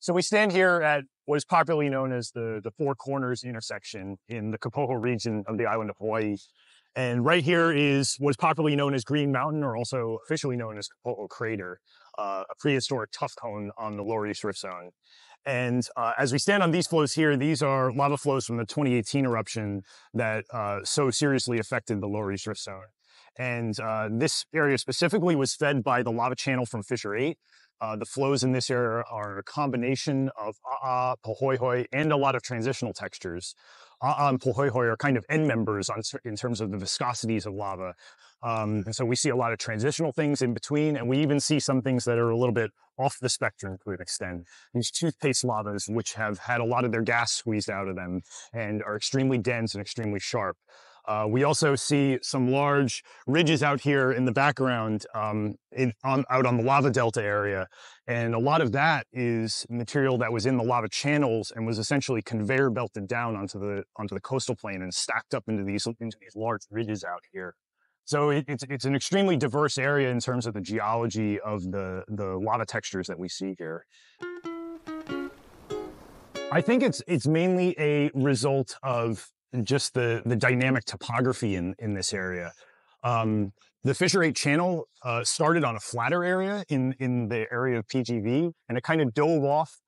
So we stand here at what is popularly known as the Four Corners intersection in the Kapoho region of the island of Hawaii. And right here is what is popularly known as Green Mountain, or also officially known as Kapoho Crater, a prehistoric tuff cone on the Lower East Rift Zone. And as we stand on these flows here, these are lava flows from the 2018 eruption that so seriously affected the Lower East Rift Zone. And this area specifically was fed by the lava channel from Fissure 8. The flows in this area are a combination of a'a, pohoihoi, and a lot of transitional textures. A'a and pohoihoi are kind of end members in terms of the viscosities of lava. And so we see a lot of transitional things in between, and we even see some things that are a little bit off the spectrum to an extent. These toothpaste lavas, which have had a lot of their gas squeezed out of them and are extremely dense and extremely sharp. We also see some large ridges out here in the background out on the lava delta area. And a lot of that is material that was in the lava channels and was essentially conveyor belted down onto the coastal plain and stacked up into these large ridges out here. So it's an extremely diverse area in terms of the geology of the lava textures that we see here. I think it's mainly a result of just the dynamic topography in this area. The Fissure 8 channel started on a flatter area in the area of PGV, and it kind of dove off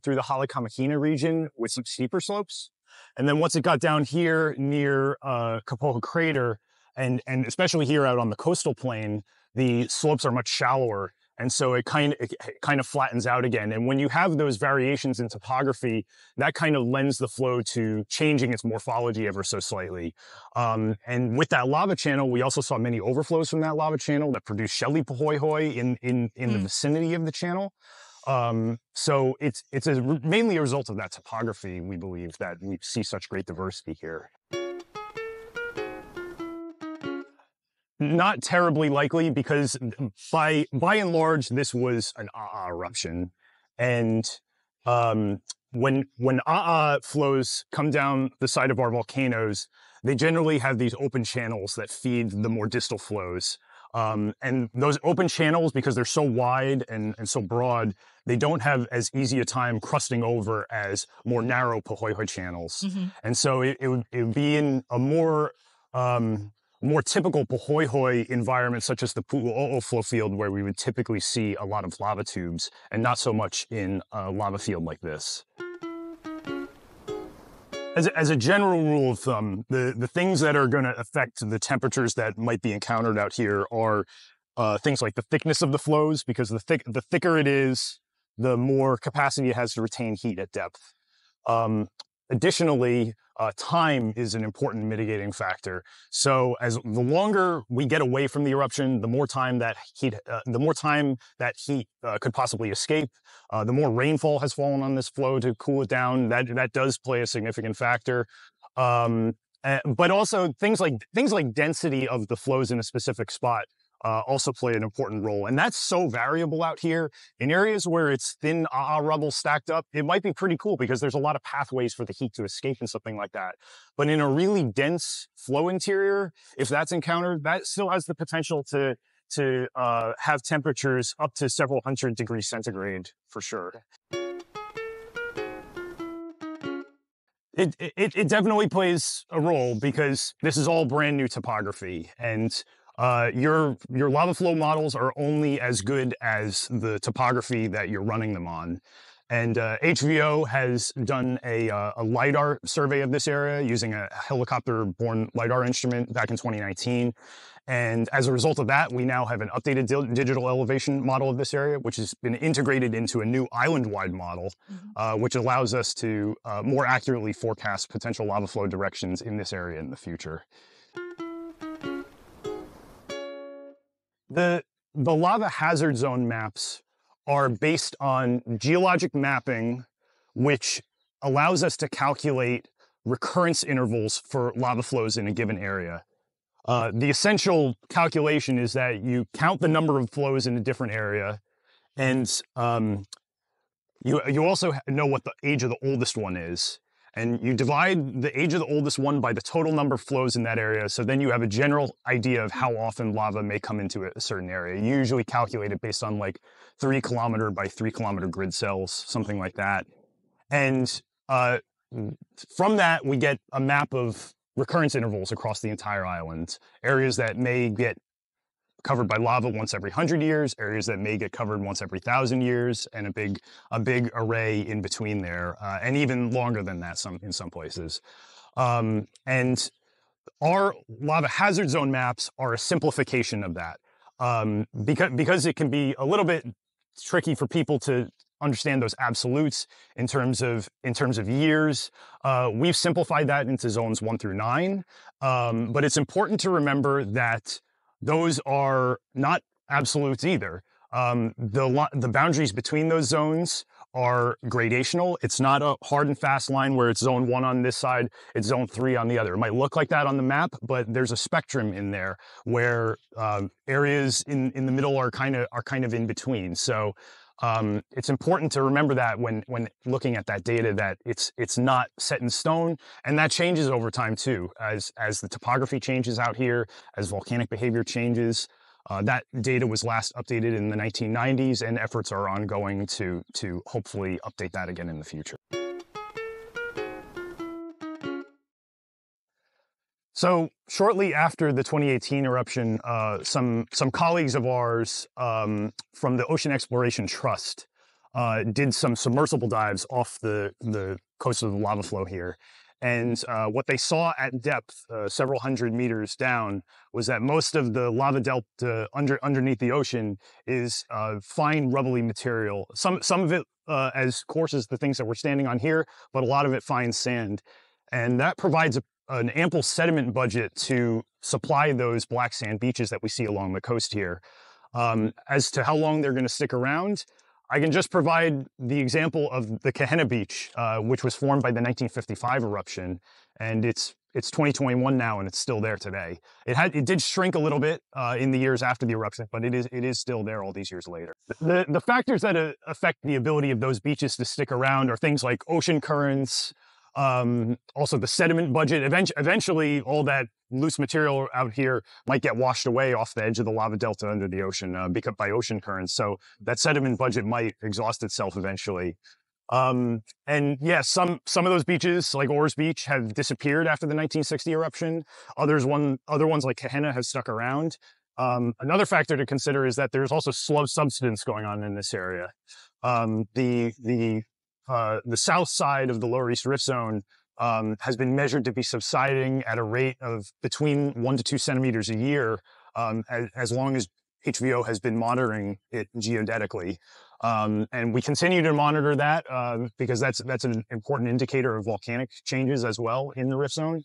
through the Halekamakina region with some steeper slopes. And then once it got down here near Kapoho Crater, and especially here out on the coastal plain, the slopes are much shallower. And so it kind of flattens out again. And when you have those variations in topography, that kind of lends the flow to changing its morphology ever so slightly. And with that lava channel, we also saw many overflows from that lava channel that produced shelly pohoihoi in the vicinity of the channel. So it's mainly a result of that topography, we believe, that we see such great diversity here. Not terribly likely, because by and large, this was an a'a eruption. And when a'a flows come down the side of our volcanoes, they generally have these open channels that feed the more distal flows. And those open channels, because they're so wide and so broad, they don't have as easy a time crusting over as more narrow pohoihoi channels. Mm-hmm. And so it would be in a more typical pohoihoi environment, such as the Pu'u'o'o flow field, where we would typically see a lot of lava tubes, and not so much in a lava field like this. As a general rule of thumb, the things that are going to affect the temperatures that might be encountered out here are things like the thickness of the flows, because the thicker it is, the more capacity it has to retain heat at depth. Additionally, time is an important mitigating factor. So the longer we get away from the eruption, the more time that heat could possibly escape. The more rainfall has fallen on this flow to cool it down. That does play a significant factor. But also things like density of the flows in a specific spot also play an important role. And that's so variable out here. In areas where it's thin a'a rubble stacked up, it might be pretty cool because there's a lot of pathways for the heat to escape and something like that. But in a really dense flow interior, if that's encountered, that still has the potential to have temperatures up to several hundred degrees centigrade for sure. It definitely plays a role, because this is all brand new topography, and your lava flow models are only as good as the topography that you're running them on. And HVO has done a LiDAR survey of this area using a helicopter-borne LiDAR instrument back in 2019. And as a result of that, we now have an updated digital elevation model of this area, which has been integrated into a new island-wide model, which allows us to more accurately forecast potential lava flow directions in this area in the future. The lava hazard zone maps are based on geologic mapping, which allows us to calculate recurrence intervals for lava flows in a given area. The essential calculation is that you count the number of flows in a different area, and you also know what the age of the oldest one is. And you divide the age of the oldest one by the total number of flows in that area. So then you have a general idea of how often lava may come into a certain area. You usually calculate it based on like 3 kilometer by 3 kilometer grid cells, something like that. And from that, we get a map of recurrence intervals across the entire island, areas that may get covered by lava once every 100 years, areas that may get covered once every 1,000 years, and a big array in between there, and even longer than that in some places. And our lava hazard zone maps are a simplification of that, because it can be a little bit tricky for people to understand those absolutes in terms of years. We've simplified that into zones 1 through 9, but it's important to remember that those are not absolutes either. The boundaries between those zones are gradational. It's not a hard and fast line where it's zone 1 on this side, it's zone 3 on the other. It might look like that on the map, but there's a spectrum in there where areas in the middle are kind of in between. So it's important to remember that when looking at that data, that it's not set in stone, and that changes over time too, as the topography changes out here, as volcanic behavior changes. That data was last updated in the 1990s, and efforts are ongoing to hopefully update that again in the future. So shortly after the 2018 eruption, some colleagues of ours from the Ocean Exploration Trust did some submersible dives off the coast of the lava flow here. And what they saw at depth, several hundred meters down, was that most of the lava delta underneath the ocean is fine rubbly material. Some of it as coarse as the things that we're standing on here, but a lot of it fine sand. And that provides an ample sediment budget to supply those black sand beaches that we see along the coast here. As to how long they're going to stick around, I can just provide the example of the Kapoho Beach, which was formed by the 1955 eruption, and it's 2021 now, and it's still there today. It did shrink a little bit in the years after the eruption, but it is still there all these years later. The factors that affect the ability of those beaches to stick around are things like ocean currents, also the sediment budget. Eventually, all that loose material out here might get washed away off the edge of the lava delta under the ocean by ocean currents. So that sediment budget might exhaust itself eventually. And yeah, some of those beaches, like Orr's Beach, have disappeared after the 1960 eruption. Other ones like Kapoho have stuck around. Another factor to consider is that there's also slow subsidence going on in this area. The south side of the Lower East Rift Zone has been measured to be subsiding at a rate of between 1 to 2 centimeters a year, as long as HVO has been monitoring it geodetically. And we continue to monitor that because that's an important indicator of volcanic changes as well in the Rift Zone.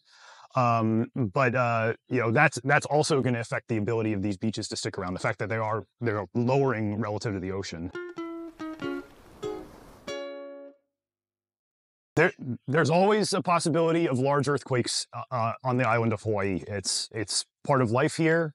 But that's also going to affect the ability of these beaches to stick around. The fact that they're lowering relative to the ocean. There's always a possibility of large earthquakes on the island of Hawaii. It's part of life here.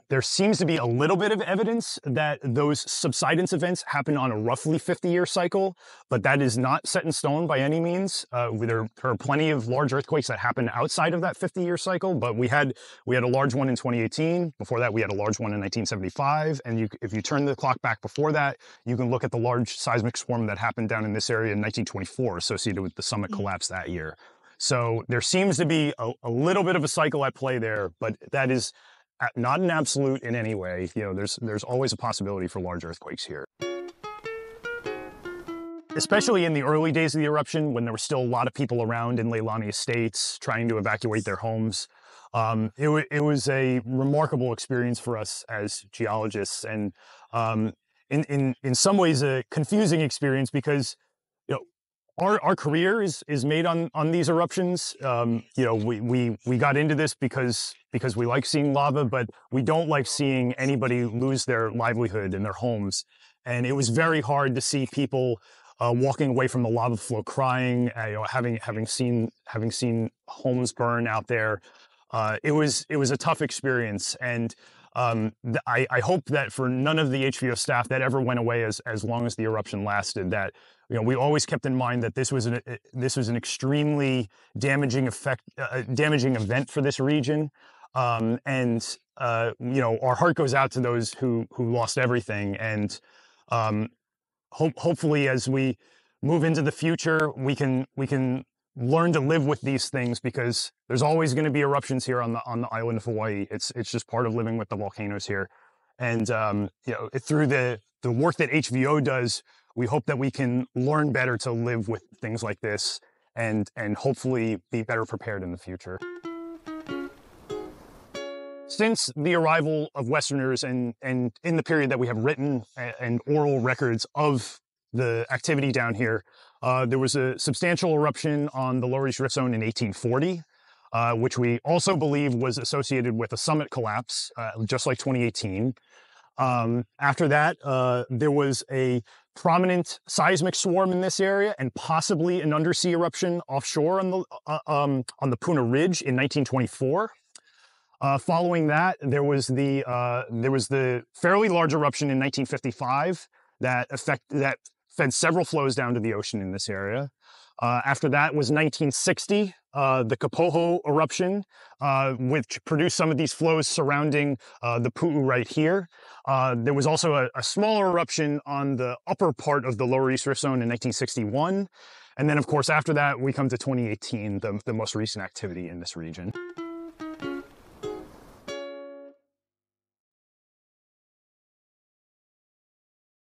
There seems to be a little bit of evidence that those subsidence events happen on a roughly 50-year cycle, but that is not set in stone by any means. There are plenty of large earthquakes that happen outside of that 50-year cycle, but we had a large one in 2018. Before that, we had a large one in 1975. And if you turn the clock back before that, you can look at the large seismic swarm that happened down in this area in 1924, associated with the summit collapse that year. So there seems to be a little bit of a cycle at play there, but that is not an absolute in any way. There's always a possibility for large earthquakes here. Especially in the early days of the eruption, when there were still a lot of people around in Leilani estates trying to evacuate their homes. It was a remarkable experience for us as geologists, and in some ways a confusing experience, because our career is made on these eruptions. We got into this because we like seeing lava, but we don't like seeing anybody lose their livelihood and their homes. And it was very hard to see people walking away from the lava flow crying, having seen homes burn out there. It was a tough experience, and I hope that for none of the HVO staff that ever went away as long as the eruption lasted, that we always kept in mind that this was an extremely damaging event for this region, and our heart goes out to those who lost everything, and hopefully as we move into the future, we can learn to live with these things, because there's always going to be eruptions here on the island of Hawaii. It's just part of living with the volcanoes here. And through the work that HVO does, we hope that we can learn better to live with things like this, and hopefully be better prepared in the future. Since the arrival of Westerners, and in the period that we have written and oral records of the activity down here, there was a substantial eruption on the Lower East Rift Zone in 1840, which we also believe was associated with a summit collapse, just like 2018. After that, there was a prominent seismic swarm in this area, and possibly an undersea eruption offshore on the Puna Ridge in 1924. Following that, there was the fairly large eruption in 1955 that fed several flows down to the ocean in this area. After that was 1960, the Kapoho eruption, which produced some of these flows surrounding the Pu'u right here. There was also a smaller eruption on the upper part of the Lower East Rift Zone in 1961. And then, of course, after that, we come to 2018, the most recent activity in this region.